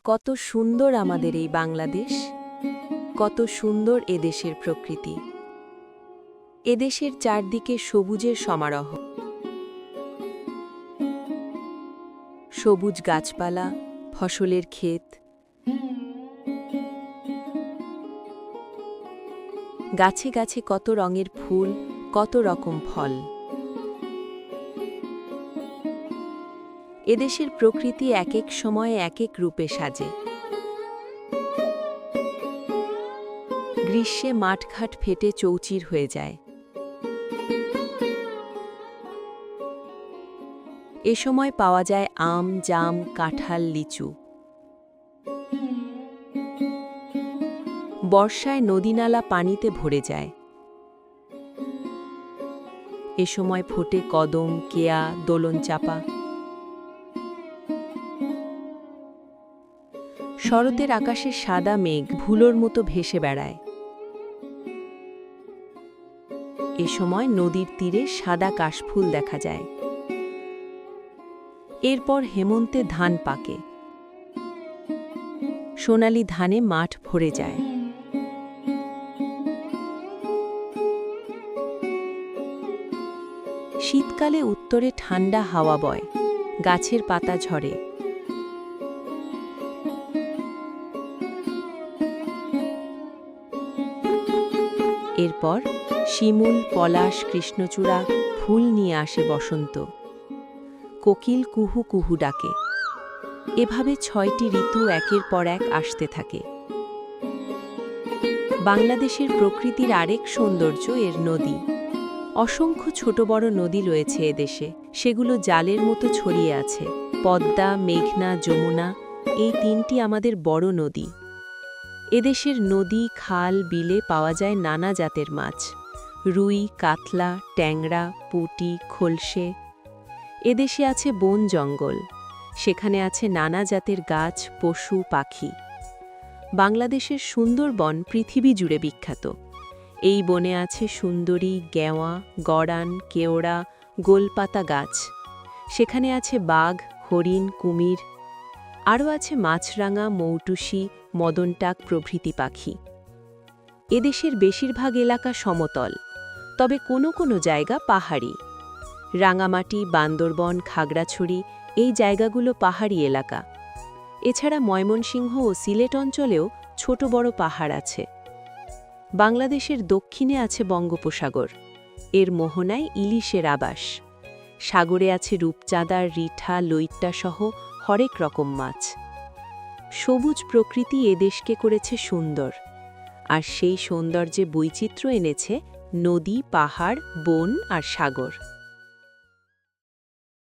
কত সুন্দর আমাদের এই বাংলাদেশ, কত সুন্দর এদেশের প্রকৃতি। এদেশের চারদিকে সবুজের সমারোহ, সবুজ গাছপালা, ফসলের ক্ষেত, গাছে গাছে কত রঙের ফুল, কত রকম ফল। এদেশের প্রকৃতি এক এক সময়ে এক এক রূপে সাজে। গ্রীষ্মে মাঠঘাট ফেটে চৌচির হয়ে যায়। এ সময় পাওয়া যায় আম, জাম, কাঁঠাল, লিচু। বর্ষায় নদীনালা পানিতে ভরে যায়। এ সময় ফোটে কদম, কেয়া, দোলনচাঁপা। শরতের আকাশে সাদা মেঘ ভুলোর মতো ভেসে বেড়ায়। এ সময় নদীর তীরে সাদা কাশফুল দেখা যায়। এরপর হেমন্তে ধান পাকে। সোনালি ধানে মাঠ ভরে যায়। শীতকালে উত্তরে ঠান্ডা হাওয়া বয়, গাছের পাতা ঝরে। এরপর শিমুল, পলাশ, কৃষ্ণচূড়া ফুল নিয়ে আসে বসন্ত। কোকিল কুহু কুহু ডাকে। এভাবে ৬টি ঋতু একের পর এক আসতে থাকে। বাংলাদেশের প্রকৃতির আরেক সৌন্দর্য এর নদী। অসংখ্য ছোট বড় নদী রয়েছে এদেশে, সেগুলো জালের মতো ছড়িয়ে আছে। পদ্মা, মেঘনা, যমুনা, এই ৩টি আমাদের বড় নদী। এদেশের নদী, খাল, বিলে পাওয়া যায় নানা জাতের মাছ: রুই, কাতলা, ট্যাংরা, পুঁটি, খলসে। এদেশে আছে বন জঙ্গল, সেখানে আছে নানা জাতের গাছ, পশু, পাখি। বাংলাদেশের সুন্দরবন পৃথিবী জুড়ে বিখ্যাত। এই বনে আছে সুন্দরী, গেওয়া, গড়ান, কেওড়া, গোলপাতা গাছ। সেখানে আছে বাঘ, হরিণ, কুমির। আরও আছে মাছরাঙা, মৌটুসি, মদনটাক প্রভৃতি পাখি। এদেশের বেশিরভাগ এলাকা সমতল, তবে কোনো কোনো জায়গা পাহাড়ি। রাঙামাটি, বান্দরবন, খাগড়াছড়ি এই জায়গাগুলো পাহাড়ি এলাকা। এছাড়া ময়মনসিংহ ও সিলেট অঞ্চলেও ছোট বড় পাহাড় আছে। বাংলাদেশের দক্ষিণে আছে বঙ্গোপসাগর, এর মোহনায় ইলিশের আবাস। সাগরে আছে রূপচাঁদা, রিঠা, লইট্টা সহ হরেক রকম মাছ। সবুজ প্রকৃতি এদেশকে করেছে সুন্দর, আর সেই সৌন্দর্যে বৈচিত্র্য এনেছে নদী, পাহাড়, বন আর সাগর।